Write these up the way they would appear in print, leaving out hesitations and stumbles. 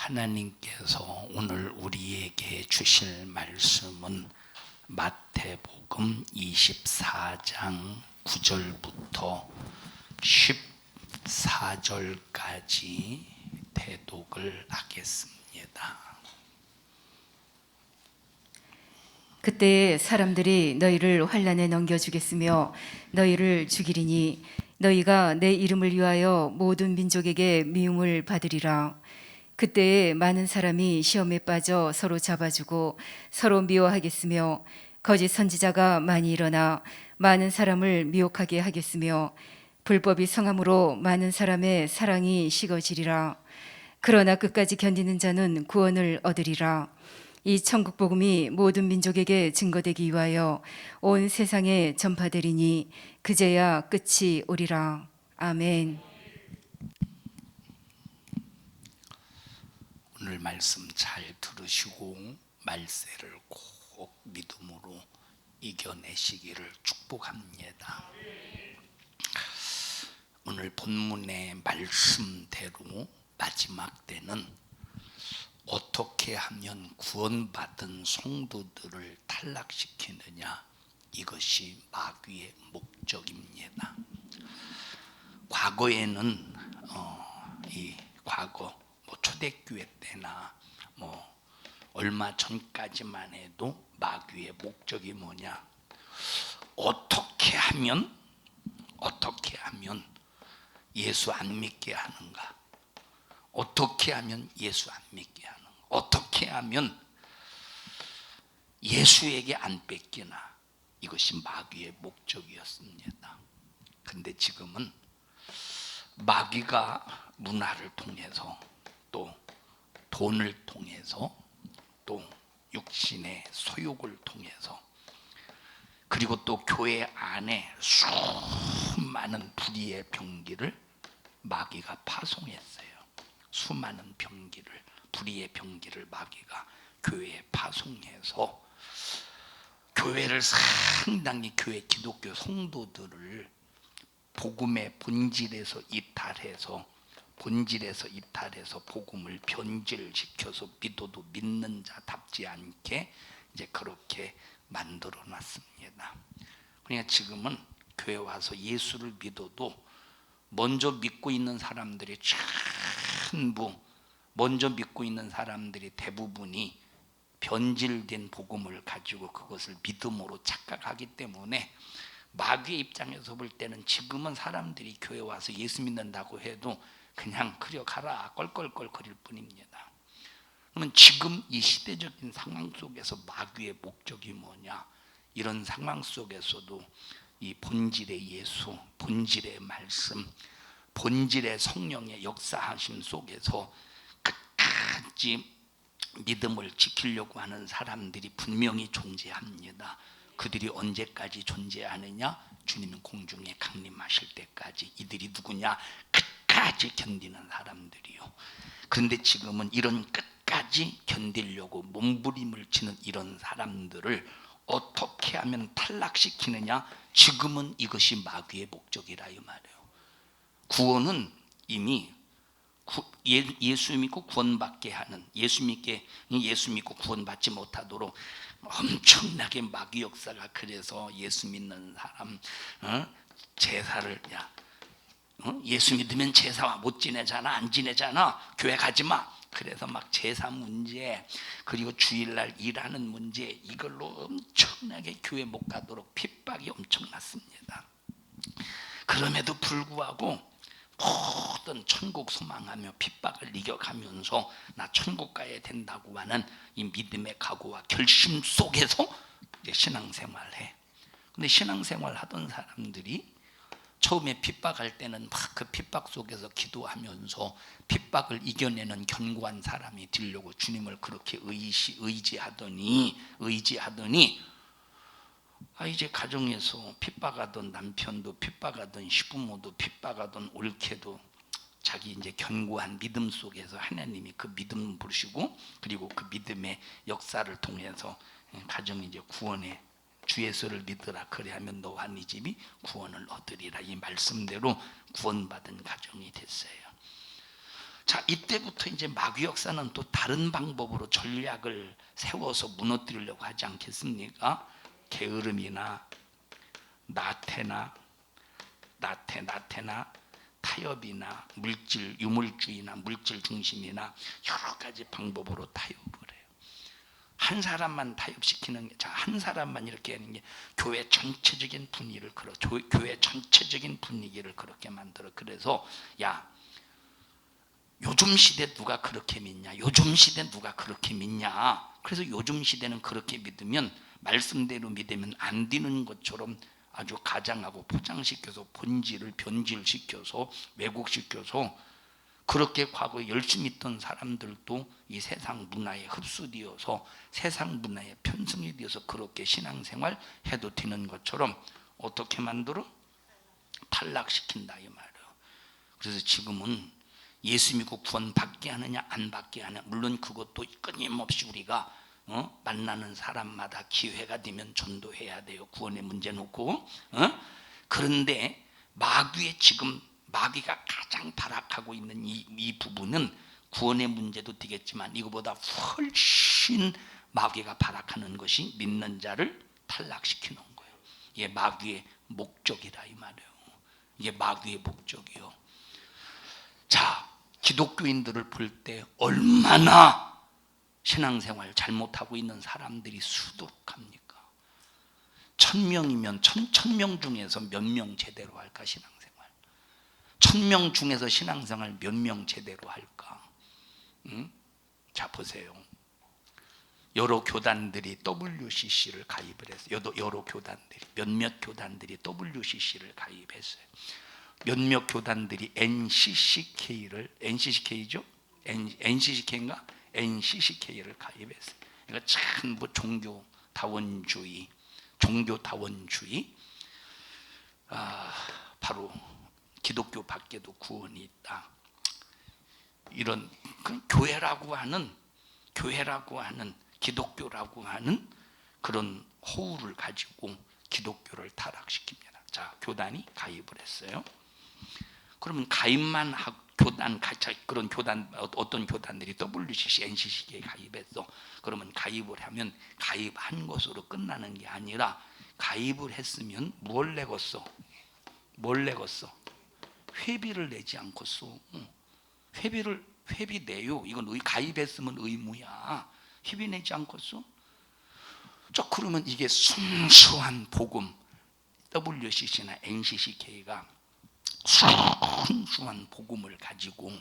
하나님께서 오늘 우리에게 주실 말씀은 마태복음 24장 9절부터 14절까지 대독을 하겠습니다. 그때 사람들이 너희를 환난에 넘겨주겠으며 너희를 죽이리니 너희가 내 이름을 위하여 모든 민족에게 미움을 받으리라. 그때에 많은 사람이 시험에 빠져 서로 잡아주고 서로 미워하겠으며 거짓 선지자가 많이 일어나 많은 사람을 미혹하게 하겠으며 불법이 성함으로 많은 사람의 사랑이 식어지리라. 그러나 끝까지 견디는 자는 구원을 얻으리라. 이 천국 복음이 모든 민족에게 증거되기 위하여 온 세상에 전파되리니 그제야 끝이 오리라. 아멘. 오늘 말씀 잘 들으시고 말세를 꼭 믿음으로 이겨내시기를 축복합니다. 오늘 본문의 말씀대로 마지막 때는 어떻게 하면 구원받은 성도들을 탈락시키느냐, 이것이 마귀의 목적입니다. 과거에는 과거 초대교회 때나 얼마 전까지만 해도 마귀의 목적이 뭐냐, 어떻게 하면 예수 안 믿게 하는가, 어떻게 하면 예수 안 믿게 하는가, 어떻게 하면 예수에게 안 뺏기나, 이것이 마귀의 목적이었습니다. 근데 지금은 마귀가 문화를 통해서, 또 돈을 통해서, 또 육신의 소욕을 통해서, 그리고 또 교회 안에 수많은 불의의 병기를 마귀가 파송했어요. 수많은 병기를, 불의의 병기를 마귀가 교회에 파송해서 교회를 상당히, 교회 기독교 성도들을 복음의 본질에서 이탈해서 복음을 변질시켜서 믿어도 믿는 자답지 않게 이제 그렇게 만들어 놨습니다. 그러니까 지금은 교회 와서 예수를 믿어도 먼저 믿고 있는 사람들이 대부분이 변질된 복음을 가지고 그것을 믿음으로 착각하기 때문에 마귀의 입장에서 볼 때는 지금은 사람들이 교회 와서 예수 믿는다고 해도 그냥 그려 가라 껄껄껄 거릴 뿐입니다. 그러면 지금 이 시대적인 상황 속에서 마귀의 목적이 뭐냐, 이런 상황 속에서도 이 본질의 예수, 본질의 말씀, 본질의 성령의 역사하심 속에서 끝까지 믿음을 지키려고 하는 사람들이 분명히 존재합니다. 그들이 언제까지 존재하느냐, 주님은 공중에 강림하실 때까지. 이들이 누구냐, 끝까지 견디는 사람들이요. 그런데 지금은 이런 끝까지 견디려고 몸부림을 치는 이런 사람들을 어떻게 하면 탈락시키느냐, 지금은 이것이 마귀의 목적이라 이 말이에요. 구원은 이미 예수 믿고 구원받게 하는, 예수 믿고 구원받지 못하도록 엄청나게 마귀 역사가, 그래서 예수 믿는 사람 제사를, 예수 믿으면 제사 못 지내잖아, 안 지내잖아, 교회 가지 마. 그래서 막 제사 문제, 그리고 주일날 일하는 문제, 이걸로 엄청나게 교회 못 가도록 핍박이 엄청났습니다. 그럼에도 불구하고 모든 천국 소망하며 핍박을 이겨가면서 나 천국 가야 된다고 하는 이 믿음의 각오와 결심 속에서 이제 신앙생활해. 근데 신앙생활 하던 사람들이 처음에 핍박할 때는 막 그 핍박 속에서 기도하면서 핍박을 이겨내는 견고한 사람이 되려고 주님을 그렇게 의지하더니 이제 가정에서 핍박하던 남편도 핍박하던 시부모도 핍박하던 올케도 자기 이제 견고한 믿음 속에서 하나님이 그 믿음 부르시고, 그리고 그 믿음의 역사를 통해서 가정이 이제 구원의 주 예수를 믿으라, 그래야면 너와 네 집이 구원을 얻으리라, 이 말씀대로 구원받은 가정이 됐어요. 자, 이때부터 이제 마귀 역사는 또 다른 방법으로 전략을 세워서 무너뜨리려고 하지 않겠습니까? 게으름이나 나태나 타협이나 물질, 유물주의나 물질 중심이나 여러 가지 방법으로 타협을 해요. 한 사람만 타협시키는 게, 자, 한 사람만 이렇게 하는 게 교회 전체적인 분위기를 교회 전체적인 분위기를 그렇게 만들어. 그래서 야, 요즘 시대 누가 그렇게 믿냐? 요즘 시대 누가 그렇게 믿냐? 그래서 요즘 시대는 그렇게 믿으면, 말씀대로 믿으면 안 되는 것처럼 아주 가장하고 포장시켜서 본질을 변질시켜서 왜곡시켜서, 그렇게 과거에 열심히 있던 사람들도 이 세상 문화에 흡수되어서 세상 문화에 편승이 되어서 그렇게 신앙생활 해도 되는 것처럼 어떻게 만들어? 탈락시킨다 이 말이에요. 그래서 지금은 예수 믿고 구원 받게 하느냐 안 받게 하느냐, 물론 그것도 끊임없이 우리가 만나는 사람마다 기회가 되면 전도해야 돼요. 구원의 문제 놓고. 그런데 마귀가 가장 발악하고 있는 이 부분은 구원의 문제도 되겠지만 이거보다 훨씬 마귀가 발악하는 것이 믿는 자를 탈락시키는 거예요. 이게 마귀의 목적이라 이 말이에요. 이게 마귀의 목적이요. 자, 기독교인들을 볼 때 얼마나 신앙생활 잘못하고 있는 사람들이 수두룩합니까? 1000명이면 1000명 중에서 몇 명 제대로 할까? 신앙생활 1000명 중에서 신앙생활 몇 명 제대로 할까? 자, 보세요. 여러 교단들이 WCC를 가입을 했어요. 여러 교단들이, 몇몇 교단들이 WCC를 가입했어요. 몇몇 교단들이 NCCK죠? NCCK인가? NCCK를 가입했어요. 그러니까 전부 종교다원주의, 바로 기독교 밖에도 구원이 있다. 이런 교회라고 하는 기독교라고 하는 그런 호우를 가지고 기독교를 타락시킵니다. 자, 교단이 가입을 했어요. 그러면 가입만 하고 그런 교단, 어떤 교단들이 WCC, NCC에 가입했어. 그러면 가입을 하면 가입한 것으로 끝나는 게 아니라, 가입을 했으면 뭘 내겠어? 회비를 내지 않겠어. 회비 내요. 이건 가입했으면 의무야. 회비 내지 않겠어? 자, 그러면 이게 순수한 복음, WCC나 NCCK가 순수한 복음을 가지고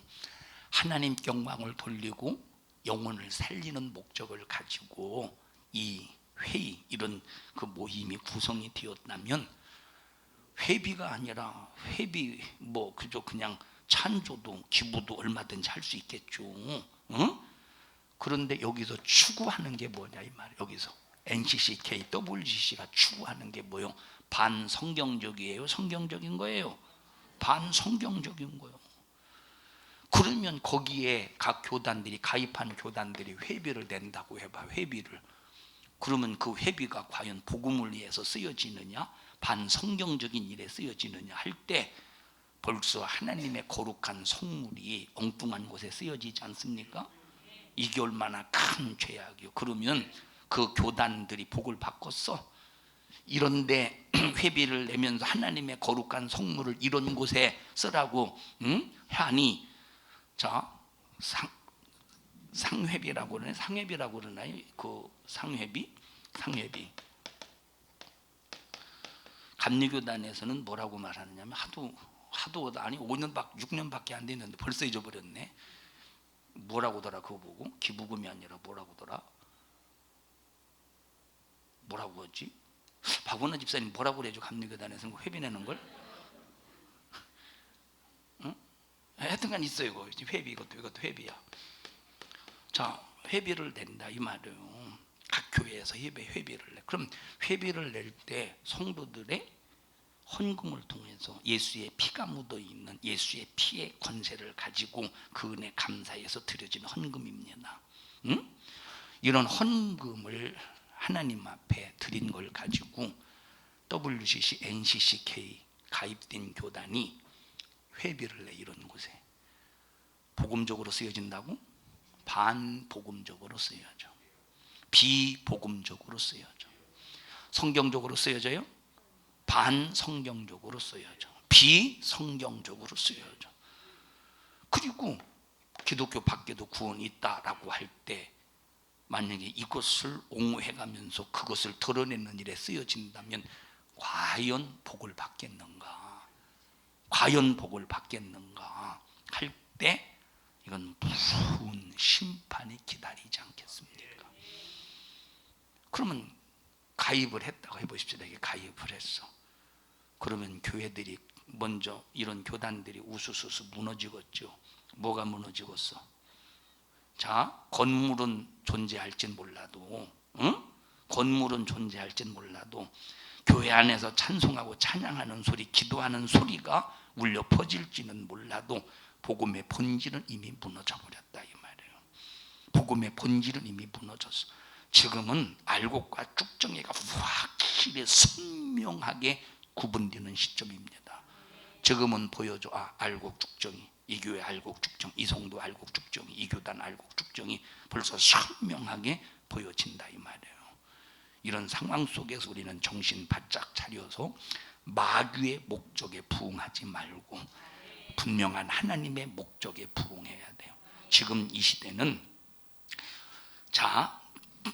하나님 영광을 돌리고 영혼을 살리는 목적을 가지고 이 회의, 이런 그 모임이 구성이 되었다면, 회비가 아니라 그저 그냥 찬조도 기부도 얼마든지 할 수 있겠죠. 그런데 여기서 추구하는 게 뭐냐 이 말이에요. 여기서 NCCK, WCC가 추구하는 게 뭐요? 반성경적이에요? 성경적인 거예요? 반성경적인 거예요. 그러면 거기에 각 교단들이, 가입한 교단들이 회비를 낸다고 해봐. 회비를. 그러면 그 회비가 과연 복음을 위해서 쓰여지느냐, 반성경적인 일에 쓰여지느냐 할 때 벌써 하나님의 거룩한 성물이 엉뚱한 곳에 쓰여지지 않습니까? 이게 얼마나 큰 죄악이요. 그러면 그 교단들이 복을 바꿨어? 이런데 회비를 내면서 하나님의 거룩한 성물을 이런 곳에 쓰라고 하니, 자, 상회비라고 그러나요? 상회비라고 그러나요? 그 상회비. 감리교단에서는 뭐라고 말하느냐면, 하도 아니 6년밖에 안 됐는데 벌써 잊어버렸네. 뭐라고더라 그거 보고? 기부금이 아니라 뭐라고더라? 뭐라고 하지? 박원호 집사님 뭐라고 그래죠? 감리교단에서는 회비 내는 걸? 하여튼간 있어요. 이거 회비, 이것도 회비야. 자, 회비를 낸다 이 말이에요. 각 교회에서 회비를 내. 그럼 회비를 낼 때 성도들의 헌금을 통해서 예수의 피가 묻어 있는, 예수의 피의 권세를 가지고 그 은혜 감사해서 드려지는 헌금입니다. 이런 헌금을 하나님 앞에 드린 걸 가지고 WCC, NCCK 가입된 교단이 회비를 내. 이런 곳에 복음적으로 쓰여진다고? 반복음적으로 쓰여져. 비복음적으로 쓰여져. 성경적으로 쓰여져요? 반성경적으로 쓰여져. 비성경적으로 쓰여져. 그리고 기독교 밖에도 구원이 있다라고 할 때 만약에 이것을 옹호해가면서 그것을 드러내는 일에 쓰여진다면 과연 복을 받겠는가? 과연 복을 받겠는가? 할 때 이건 무서운 심판이 기다리지 않겠습니까? 그러면 가입을 했다고 해보십시오. 내게 가입을 했어. 그러면 교회들이 먼저 이런 교단들이 우수수수 무너지겠죠. 뭐가 무너지겠어? 자, 건물은 존재할진 몰라도, 건물은 존재할진 몰라도 교회 안에서 찬송하고 찬양하는 소리, 기도하는 소리가 울려 퍼질지는 몰라도 복음의 본질은 이미 무너져 버렸다 이 말이에요. 복음의 본질은 이미 무너졌어. 지금은 알곡과 쭉정이가 확실히 선명하게 구분되는 시점입니다. 지금은 보여줘. 알곡 쭉정이, 이 교회 알곡 쭉정, 이 성도 알곡 쭉정이, 이 교단 알곡 쭉정이 벌써 선명하게 보여진다 이 말이에요. 이런 상황 속에서 우리는 정신 바짝 차려서 마귀의 목적에 부응하지 말고 분명한 하나님의 목적에 부응해야 돼요. 지금 이 시대는, 자,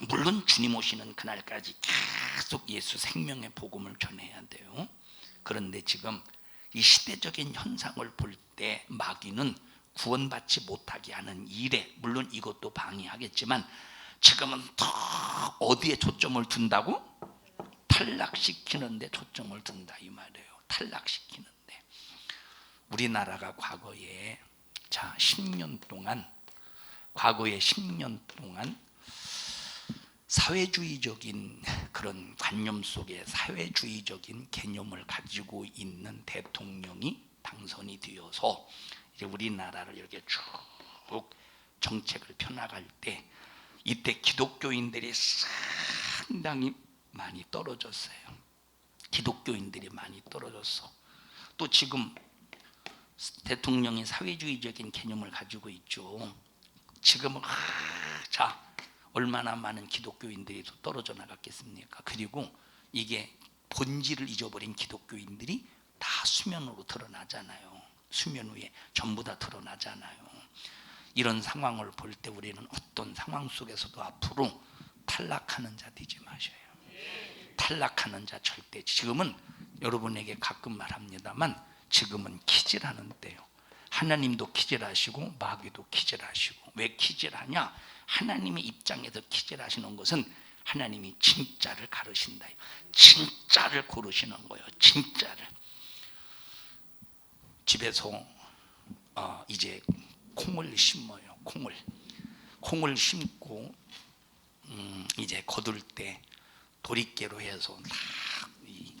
물론 주님 오시는 그날까지 계속 예수 생명의 복음을 전해야 돼요. 그런데 지금 이 시대적인 현상을 볼 때 마귀는 구원받지 못하게 하는 일에, 물론 이것도 방해하겠지만 지금은 더 어디에 초점을 둔다고? 탈락시키는 데 초점을 둔다 이 말이에요. 탈락시키는 데. 우리나라가 과거에, 자, 10년 동안, 과거에 10년 동안 사회주의적인 그런 관념 속에 사회주의적인 개념을 가지고 있는 대통령이 당선이 되어서 이제 우리나라를 이렇게 쭉 정책을 펴나갈 때 이때 기독교인들이 상당히 많이 떨어졌어요. 기독교인들이 많이 떨어졌어. 또 지금 대통령이 사회주의적인 개념을 가지고 있죠. 지금은 자, 얼마나 많은 기독교인들이 떨어져 나갔겠습니까? 그리고 이게 본질을 잊어버린 기독교인들이 다 수면으로 드러나잖아요. 수면 위에 전부 다 드러나잖아요. 이런 상황을 볼 때 우리는 어떤 상황 속에서도 앞으로 탈락하는 자 되지 마셔요. 탈락하는 자 절대. 지금은 여러분에게 가끔 말합니다만 지금은 키질하는 때요. 하나님도 키질하시고 마귀도 키질하시고. 왜 키질하냐? 하나님의 입장에서 키질하시는 것은 하나님이 진짜를 가르신다. 진짜를 고르시는 거예요. 진짜를. 집에서 이제 콩을 심어요. 콩을 심고 이제 거둘 때 도리깨로 해서 이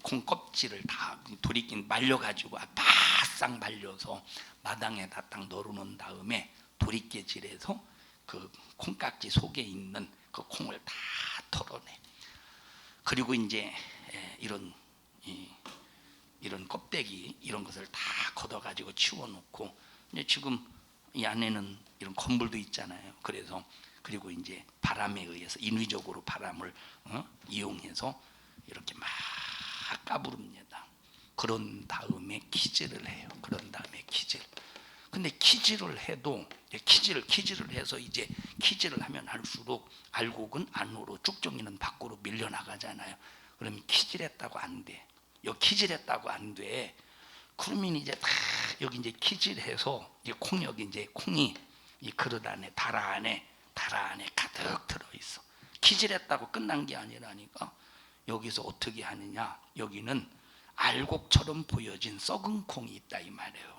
콩 껍질을 다 도리깨 말려가지고 바싹 말려서 마당에다 딱 널어놓은 다음에 도리깨질에서 그 콩깍지 속에 있는 그 콩을 다 털어내. 그리고 이제 이런 껍데기 이런 것을 다 걷어가지고 치워놓고, 이제 지금 이 안에는 이런 건물도 있잖아요. 그래서 그리고 이제 바람에 의해서 인위적으로 바람을 이용해서 이렇게 막 까부릅니다. 그런 다음에 키질을 해요. 그런 다음에 키질. 근데 키질을 해도 키질을 해서 이제 키질을 하면 할수록 알곡은 안으로, 쭉정이는 밖으로 밀려나가잖아요. 그러면 키질했다고 안 돼. 여기 키질했다고 안 돼. 그러면 이제 다 여기 이제 키질해서 이 콩, 여기 이제 콩이 이 그릇 안에 다라 안에 가득 들어 있어. 키질했다고 끝난 게 아니라니까. 여기서 어떻게 하느냐? 여기는 알곡처럼 보여진 썩은 콩이 있다 이 말이에요.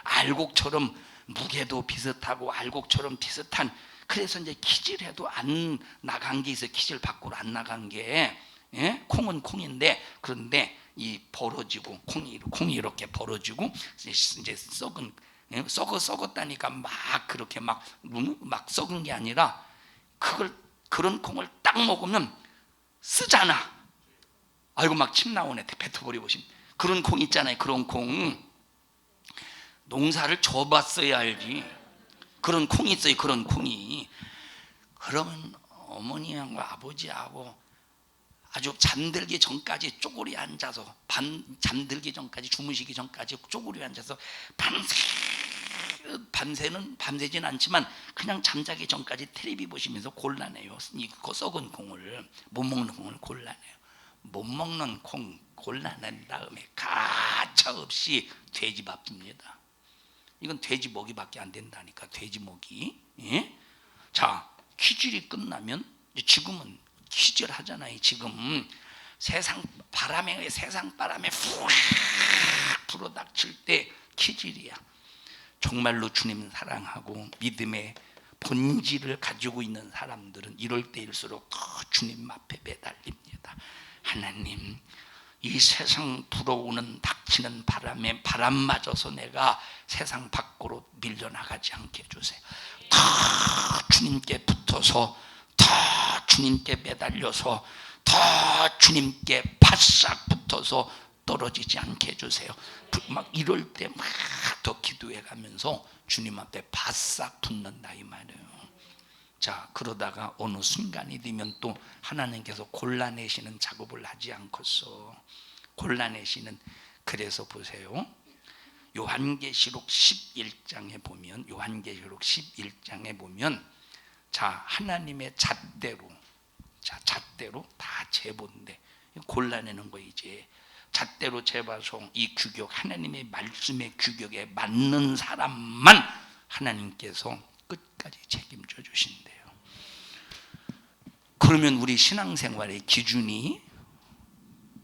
알곡처럼 무게도 비슷하고 알곡처럼 비슷한, 그래서 이제 키질해도 안 나간 게 있어. 키질 밖으로 안 나간 게. 예? 콩은 콩인데, 그런데 이 벌어지고 콩이 이렇게 벌어지고 이제 썩은, 썩었다니까 막 그렇게 막 썩은 게 아니라 그런 콩을 딱 먹으면 쓰잖아. 아이고 막 침 나오네. 뱉어버리고 싶. 그런 콩 있잖아요. 그런 콩 농사를 져봤어야 알지. 그런 콩이 있어요. 그런 콩이. 그러면 어머니하고 아버지하고 아주 잠들기 전까지 쪼그려 앉아서, 잠들기 전까지, 주무시기 전까지 쪼그려 앉아서 밤새는, 밤새진 않지만 그냥 잠자기 전까지 텔레비 보시면서 골라내요. 이 썩은 콩을, 못 먹는 콩을 골라내요. 못 먹는 콩 골라낸 다음에 가차없이 돼지밥 줍니다. 이건 돼지먹이밖에 안 된다니까, 돼지먹이. 예? 자, 키질이 끝나면, 지금은 키질 하잖아요. 지금 세상 바람에 훅 불어닥칠 때 키질이야. 정말로 주님 사랑하고 믿음의 본질을 가지고 있는 사람들은 이럴 때일수록 더 주님 앞에 매달립니다. 하나님, 이 세상 불어오는 닥치는 바람에 바람 맞아서 내가 세상 밖으로 밀려나가지 않게 해주세요. 더 주님께 붙어서, 더 주님께 매달려서, 더 주님께 바싹 붙어서 떨어지지 않게 해주세요. 막 이럴 때 막 더 기도해 가면서 주님 앞에 바싹 붙는다 이 말이에요. 자, 그러다가 어느 순간이 되면 또 하나님께서 골라내시는 작업을 하지 않겠어. 골라내시는. 그래서 보세요, 요한계시록 11장에 보면, 요한계시록 11장에 보면, 자, 하나님의 잣대로, 자, 잣대로 다 재본데, 골라내는 거. 이제 잣대로 재봐서 이 규격, 하나님의 말씀의 규격에 맞는 사람만 하나님께서 끝까지 책임져 주신대요. 그러면 우리 신앙생활의 기준이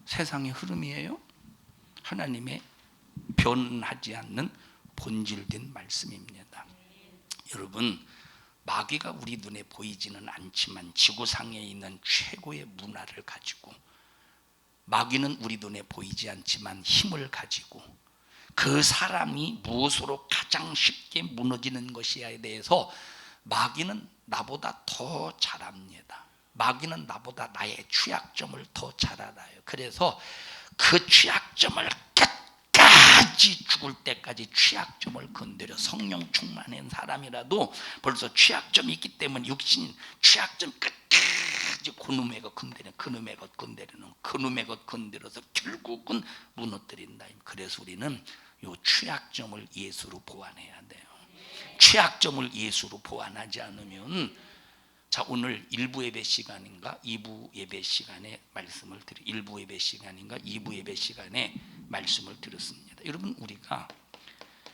세상의 흐름이에요? 하나님의 변하지 않는 본질된 말씀입니다. 여러분, 마귀가 우리 눈에 보이지는 않지만 지구상에 있는 최고의 문화를 가지고, 마귀는 우리 눈에 보이지 않지만 힘을 가지고, 그 사람이 무엇으로 가장 쉽게 무너지는 것이냐에 대해서 마귀는 나보다 더 잘 압니다. 마귀는 나보다 나의 취약점을 더 잘 알아요. 그래서 그 취약점을 끝까지, 죽을 때까지 취약점을 건드려. 성령 충만한 사람이라도 벌써 취약점이 있기 때문에 육신 취약점 끝까지 그놈의 것 건드리는, 그놈의 것 건드리는, 그놈의 것 건드려서 결국은 무너뜨린다. 그래서 우리는 이 취약점을 예수로 보완해야 돼요. 취약점을 예수로 보완하지 않으면, 자, 오늘 1부 예배 시간인가 2부 예배 시간에 말씀을 1부 예배 시간인가 2부 예배 시간에 말씀을 드렸습니다. 여러분, 우리가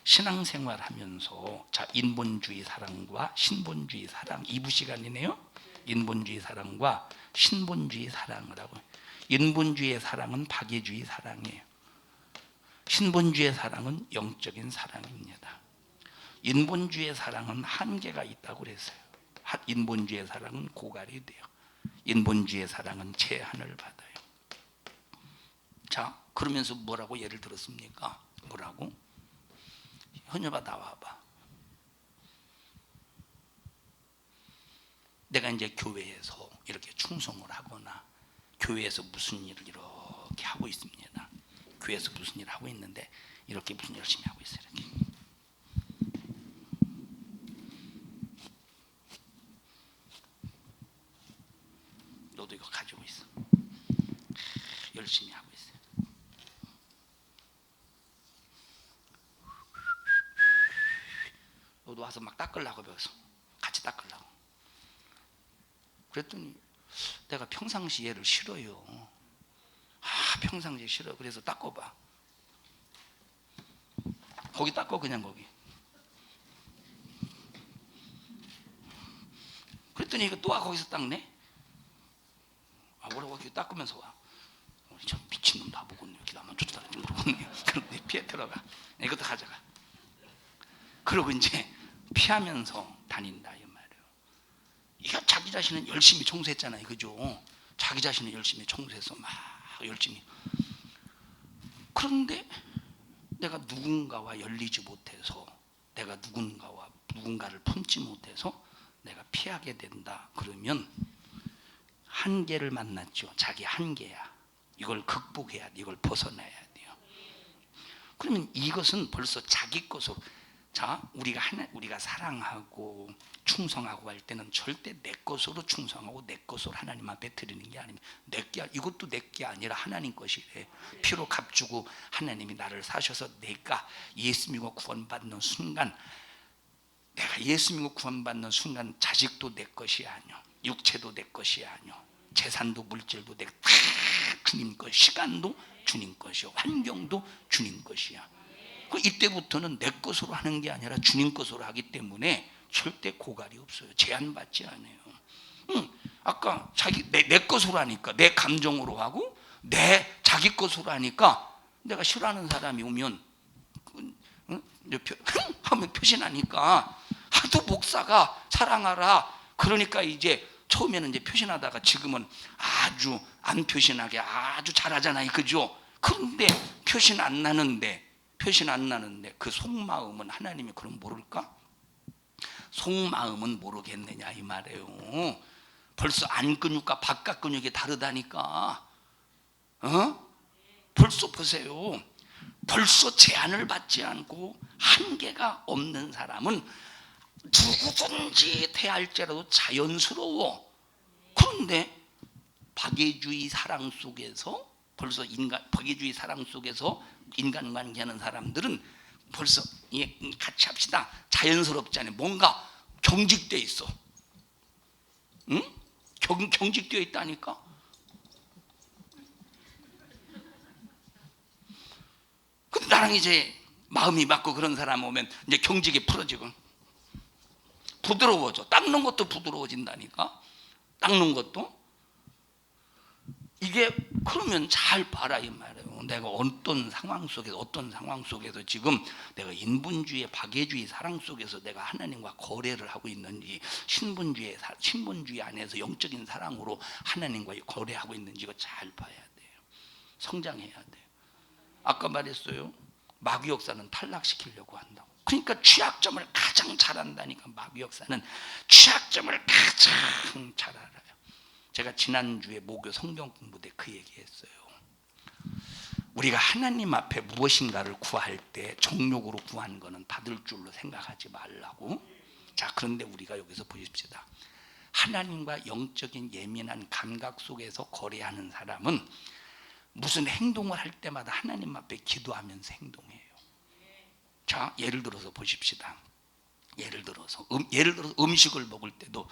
신앙생활 하면서, 자, 인본주의 사랑과 신본주의 사랑, 2부 시간이네요. 인본주의 사랑과 신본주의 사랑을 하고, 인본주의 사랑은 박애주의 사랑이에요. 신본주의 사랑은 영적인 사랑입니다. 인본주의 사랑은 한계가 있다고 그랬어요. 인본주의 사랑은 고갈이 돼요. 인본주의 사랑은 제한을 받아요. 자, 그러면서 뭐라고 예를 들었습니까? 뭐라고? 현여봐, 나와봐. 내가 이제 교회에서 이렇게 충성을 하거나, 교회에서 무슨 일을 이렇게 하고 있습니다. 교회에서 무슨 일을 하고 있는데, 이렇게 무슨 열심히 하고 있어요. 이렇게. 너도 이거 가지고 있어. 열심히 하고 있어요. 너도 와서 막 닦으려고 배워서 같이 닦으려고. 그랬더니 내가 평상시 얘를 싫어요. 평상시에 싫어. 그래서 닦아봐. 거기 닦아, 그냥 거기. 그랬더니 이거 또 와, 거기서 닦네. 뭐라고 이렇게 닦으면서 와. 저 미친놈 나보고 이렇게 나만 쫓아다니지 모르겠네. 그런데 피해 들어가. 이것도 가져가. 그러고 이제 피하면서 다닌다 이 말이에요. 이거 자기 자신은 열심히 청소했잖아요, 그죠? 자기 자신은 열심히 청소해서 막 열심히. 그런데 내가 누군가와 열리지 못해서, 내가 누군가를 품지 못해서 내가 피하게 된다. 그러면 한계를 만났죠. 자기 한계야. 이걸 극복해야 돼. 이걸 벗어나야 돼요. 그러면 이것은 벌써 자기 것으로, 자, 우리가 사랑하고 충성하고 할 때는 절대 내 것으로 충성하고 내 것으로 하나님 앞에 드리는 게 아닙니다. 이것도 내 게 아니라 하나님 것이래. 피로 값주고 하나님이 나를 사셔서 내가 예수 믿고 구원받는 순간, 내가 예수 믿고 구원받는 순간 자식도 내 것이 아니요, 육체도 내 것이 아니요, 재산도 물질도 다 주님 것, 시간도 주님 것이요, 환경도 주님 것이야. 이때부터는 내 것으로 하는 게 아니라 주님 것으로 하기 때문에 절대 고갈이 없어요. 제한받지 않아요. 아까 내 것으로 하니까, 내 감정으로 하고 내 자기 것으로 하니까, 내가 싫어하는 사람이 오면 하면 표신하니까, 하도 목사가 사랑하라 그러니까 이제 처음에는 이제 표신하다가 지금은 아주 안 표신하게 아주 잘하잖아요, 그죠? 그런데 표신 안 나는데 그 속마음은 하나님이 그럼 모를까? 속마음은 모르겠느냐 이 말이에요. 벌써 안 근육과 바깥 근육이 다르다니까. 벌써 보세요. 벌써 제한을 받지 않고 한계가 없는 사람은 누구든지 대할지라도 자연스러워. 그런데 박애주의 사랑 속에서, 벌써 박애주의 사랑 속에서 인간관계하는 사람들은 벌써 같이 합시다. 자연스럽지 않아요. 뭔가 경직되어 있어. 응? 경직되어 있다니까. 근데 나랑 이제 마음이 맞고 그런 사람 오면 이제 경직이 풀어지고 부드러워져. 닦는 것도 부드러워진다니까. 닦는 것도. 이게 그러면 잘 봐라 이 말이에요. 내가 어떤 상황 속에서 지금 내가 인본주의, 박애주의 사랑 속에서 내가 하나님과 거래를 하고 있는지, 신분주의 안에서 영적인 사랑으로 하나님과 거래하고 있는지 이거 잘 봐야 돼요. 성장해야 돼요. 아까 말했어요. 마귀 역사는 탈락시키려고 한다고. 그러니까 취약점을 가장 잘한다니까. 마귀 역사는 취약점을 가장 잘 알아요. 제가 지난주에 목요 성경 공부 때 그 얘기했어요. 우리가 하나님 앞에 무엇인가를 구할 때 정욕으로 구한 거는 받을 줄로 생각하지 말라고. 자, 그런데 우리가 여기서 보십시다. 하나님과 영적인 예민한 감각 속에서 거래하는 사람은 무슨 행동을 할 때마다 하나님 앞에 기도하면서 행동해요. 자, 예를 들어서 보십시다. 예를 들어서 음식을 먹을 때도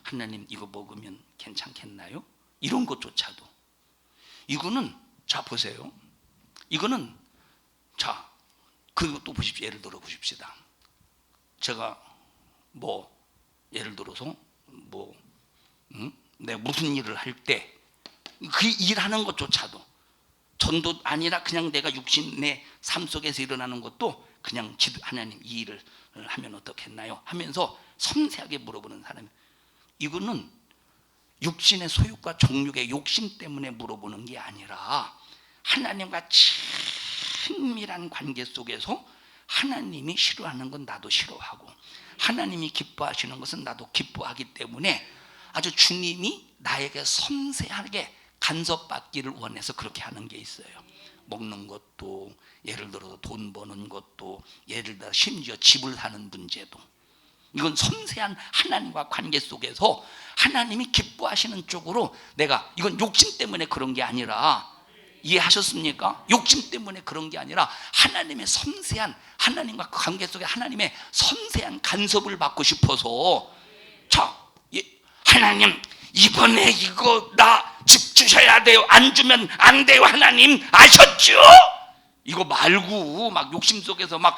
하나님 이거 먹으면 괜찮겠나요? 이런 것조차도. 이거는, 자 보세요. 이거는, 자 그리고 또 보십시오. 예를 들어 보십시다. 제가 예를 들어서 내가 무슨 일을 할 때 그 일하는 것조차도, 전도 아니라 그냥 내가 육신 내 삶 속에서 일어나는 것도 그냥 하나님 이 일을 하면 어떻겠나요? 하면서 섬세하게 물어보는 사람이, 이거는 육신의 소욕과 정욕의 욕심 때문에 물어보는 게 아니라 하나님과 친밀한 관계 속에서 하나님이 싫어하는 건 나도 싫어하고 하나님이 기뻐하시는 것은 나도 기뻐하기 때문에 아주 주님이 나에게 섬세하게 간섭받기를 원해서 그렇게 하는 게 있어요. 먹는 것도, 예를 들어서 돈 버는 것도, 예를 들어 심지어 집을 사는 문제도, 이건 섬세한 하나님과 관계 속에서 하나님이 기뻐하시는 쪽으로 내가, 이건 욕심 때문에 그런 게 아니라, 이해하셨습니까? 욕심 때문에 그런 게 아니라 하나님의 섬세한, 하나님과 관계 속에 하나님의 섬세한 간섭을 받고 싶어서, 자, 하나님 이번에 이거 나 집 주셔야 돼요. 안 주면 안 돼요. 하나님 아셨죠? 이거 말고 막 욕심 속에서 막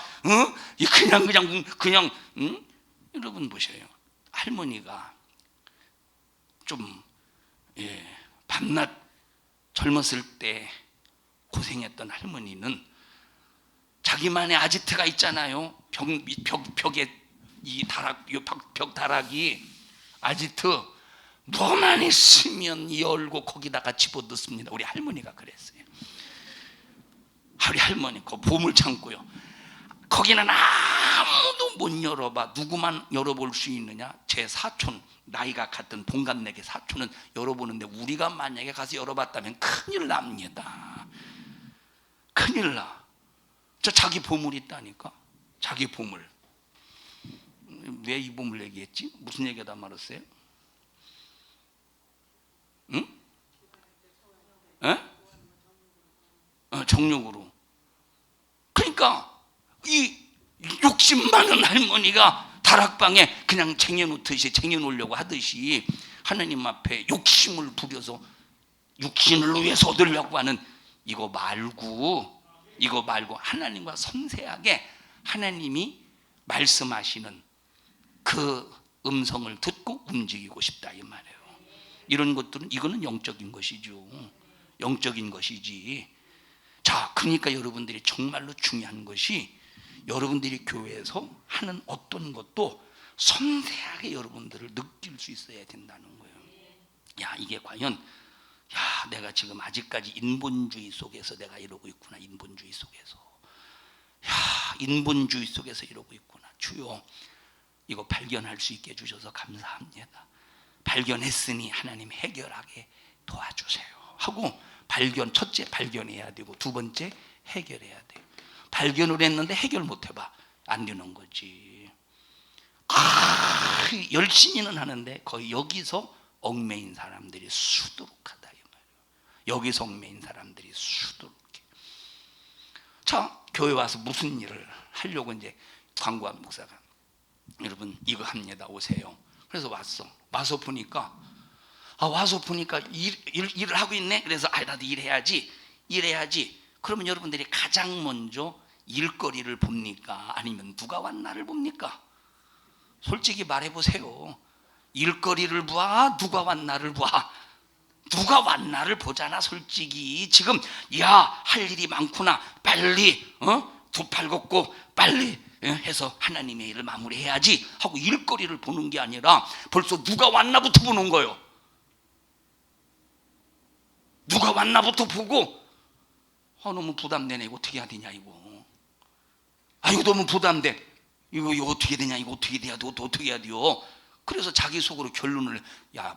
그냥 여러분 보셔요. 할머니가 좀 밤낮 젊었을 때 고생했던 할머니는 자기만의 아지트가 있잖아요. 벽에 이 벽 다락이 아지트, 뭐만 있으면 열고 거기다가 집어넣습니다. 우리 할머니가 그랬어요. 우리 할머니 그 보물창고요. 거기는 아무도 못 열어봐. 누구만 열어볼 수 있느냐? 제 사촌, 나이가 같은 동갑내기 사촌은 열어보는데 우리가 만약에 가서 열어봤다면 큰일 납니다. 큰일 나. 저 자기 보물이 있다니까. 자기 보물. 왜 이 보물 얘기했지? 무슨 얘기하다 말았어요? 응? 정욕으로. 그러니까 이 욕심 많은 할머니가 다락방에 그냥 쟁여놓으려고 하듯이 하나님 앞에 욕심을 부려서 육신을 위해서 얻으려고 하는 이거 말고 하나님과 섬세하게 하나님이 말씀하시는 그 음성을 듣고 움직이고 싶다 이 말이에요. 이런 것들은 이거는 영적인 것이죠. 영적인 것이지. 자, 그러니까 여러분들이 정말로 중요한 것이 여러분들이 교회에서 하는 어떤 것도 섬세하게 여러분들을 느낄 수 있어야 된다는 거예요. 야, 이게 과연 내가 지금 아직까지 인본주의 속에서 내가 이러고 있구나. 인본주의 속에서. 인본주의 속에서 이러고 있구나. 주여, 이거 발견할 수 있게 해주셔서 감사합니다. 발견했으니 하나님 해결하게 도와주세요 하고 첫째 발견해야 되고 두 번째 해결해야 돼요. 발견을 했는데 해결 못 해봐. 안 되는 거지. 열심히는 하는데 거의 여기서 얽매인 사람들이 수두룩하다 이 말이에요. 여기서 얽매인 사람들이 수두룩해. 자, 교회 와서 무슨 일을 하려고 이제 광고한 목사가 여러분 이거 합니다. 오세요. 그래서 와서 보니까 일을 하고 있네. 그래서 나도 일해야지. 그러면 여러분들이 가장 먼저 일거리를 봅니까? 아니면 누가 왔나를 봅니까? 솔직히 말해보세요. 일거리를 봐? 누가 왔나를 봐? 누가 왔나를 보잖아. 솔직히 지금 할 일이 많구나. 빨리 두 팔 걷고 빨리 해서 하나님의 일을 마무리해야지 하고 일거리를 보는 게 아니라 벌써 누가 왔나부터 보는 거예요. 누가 왔나부터 보고 너무 부담되네. 이거 어떻게 해야 되냐 이거. 이거 너무 부담돼. 이거 어떻게 되냐. 이거 어떻게 돼야 돼. 어떻게 해야 돼요. 그래서 자기 속으로 결론을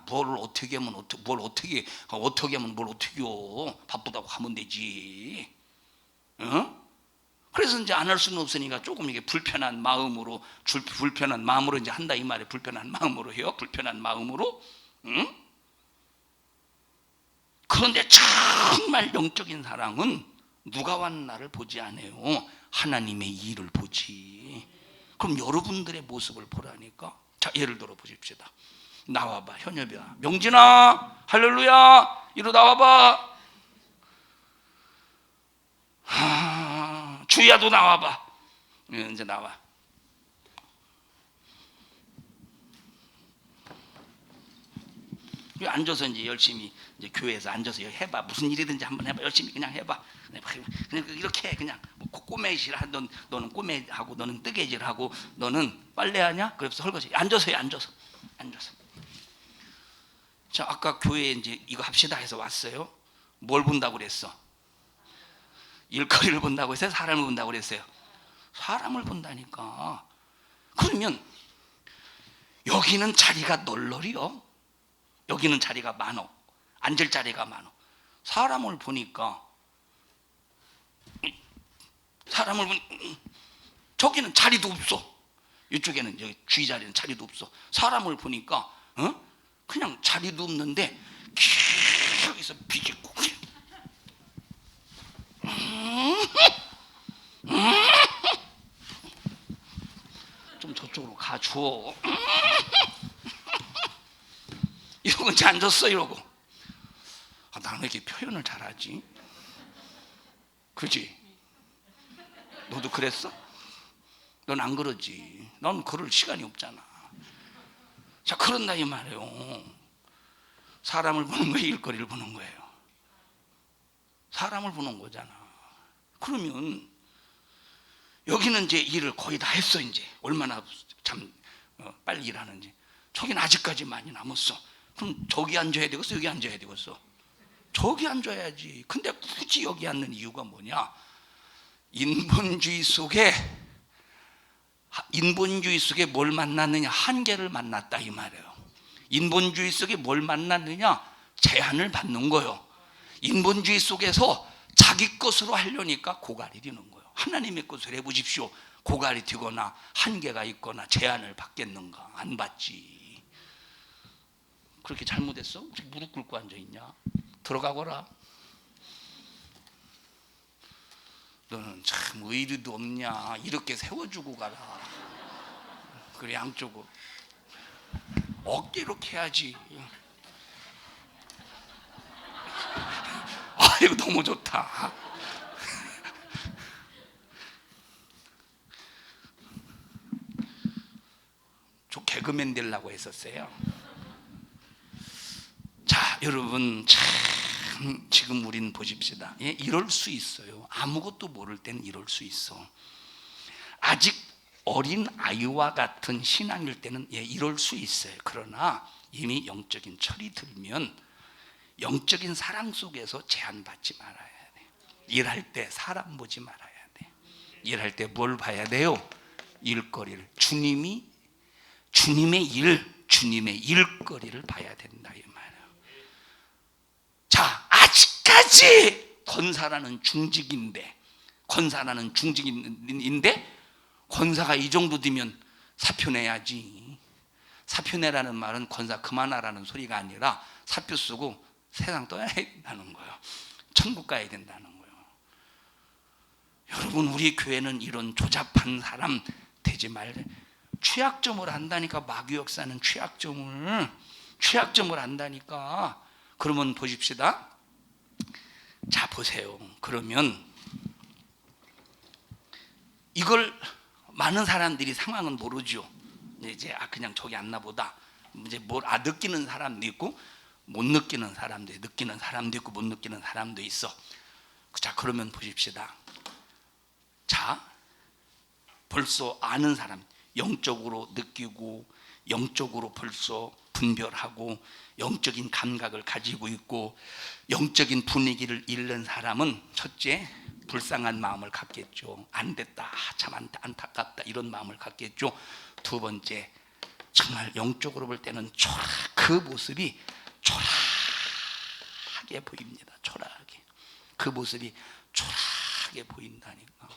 뭘 어떻게 하면 뭘 어떻게 하면 뭘 어떻게 해요. 바쁘다고 하면 되지. 그래서 이제 안 할 수는 없으니까 조금 이게 불편한 마음으로 이제 한다 이 말이에요. 불편한 마음으로 해요. 불편한 마음으로. 그런데 정말 영적인 사랑은 누가 왔나를 보지 않아요. 하나님의 일을 보지. 그럼 여러분들의 모습을 보라니까. 자, 예를 들어 보십시다. 나와봐. 현엽이야. 명진아, 할렐루야. 이리 나와봐. 주야도 나와봐. 이제 나와. 앉아서 이제 열심히 이제 교회에서 앉아서 해봐. 무슨 일이든지 한번 해봐. 열심히 그냥 해봐. 그냥 이렇게 해. 그냥 꼬매질 하던 너는 꼬매하고 너는 뜨개질하고 너는 빨래하냐? 그래서 설거지. 앉아서 해. 앉아서. 자, 아까 교회에 이제 이거 합시다 해서 왔어요. 뭘 본다고 그랬어? 일거리를 본다고 했어요? 사람을 본다고 그랬어요? 사람을 본다니까. 그러면 여기는 자리가 널널이요. 여기는 자리가 많어. 앉을 자리가 많어. 사람을 보니까 저기는 자리도 없어. 이쪽에는 여기 주위 자리는 자리도 없어. 사람을 보니까 그냥 자리도 없는데 여기서 비집고 좀 저쪽으로 가줘. 이러고 이제 앉았어. 이러고 나는 왜 이렇게 표현을 잘하지? 그지? 너도 그랬어? 넌 안 그러지. 넌 그럴 시간이 없잖아. 자, 그런다 이 말이에요. 사람을 보는 거예요? 일거리를 보는 거예요? 사람을 보는 거잖아. 그러면 여기는 이제 일을 거의 다 했어. 이제 얼마나 참 빨리 일하는지. 저기는 아직까지 많이 남았어. 그럼 저기 앉아야 되겠어? 여기 앉아야 되겠어? 저기 앉아야지. 근데 굳이 여기 앉는 이유가 뭐냐? 인본주의 속에 뭘 만났느냐? 한계를 만났다 이 말이에요. 인본주의 속에 뭘 만났느냐? 제한을 받는 거예요. 인본주의 속에서 자기 것으로 하려니까 고갈이 되는 거예요. 하나님의 것을 해보십시오. 고갈이 되거나 한계가 있거나 제한을 받겠는가? 안 받지. 그렇게 잘못했어? 무릎 꿇고 앉아있냐? 들어가거라. 너는 참 의리도 없냐? 이렇게 세워주고 가라. 그래, 양쪽으로 어깨 이렇게 해야지. 아, 이거 너무 좋다. 저 개그맨 되려고 했었어요. 자, 여러분, 참 지금 우린 보십시다. 예, 이럴 수 있어요. 아무것도 모를 때는 이럴 수 있어. 아직 어린 아이와 같은 신앙일 때는 예, 이럴 수 있어요. 그러나 이미 영적인 철이 들면 영적인 사랑 속에서 제한받지 말아야 돼. 일할 때 사람 보지 말아야 돼. 일할 때 뭘 봐야 돼요? 일거리를. 주님의 일거리를 봐야 된다 이 말이에요. 자, 아직까지 권사라는 중직인데 권사가 이 정도 되면 사표 내야지. 사표 내라는 말은 권사 그만하라는 소리가 아니라 사표 쓰고 세상 떠야 된다는 거예요. 천국 가야 된다는 거예요. 여러분, 우리 교회는 이런 조잡한 사람 되지 말래. 취약점을 안다니까. 마귀 역사는 취약점을 안다니까. 그러면 보십시다. 자, 보세요. 그러면 이걸 많은 사람들이 상황은 모르죠. 이제 그냥 저기 안나 보다. 이제 느끼는 사람도 있고 못 느끼는 사람도 있고, 느끼는 사람도 있고 못 느끼는 사람도 있어. 자, 그러면 보십시다. 자, 벌써 아는 사람, 영적으로 느끼고 영적으로 벌써 분별하고 영적인 감각을 가지고 있고 영적인 분위기를 잃는 사람은 첫째, 불쌍한 마음을 갖겠죠. 안 됐다, 참 안타깝다, 이런 마음을 갖겠죠. 두 번째, 정말 영적으로 볼 때는 그 모습이 초라하게 보입니다. 초라하게. 그 모습이 초라하게 보인다니까.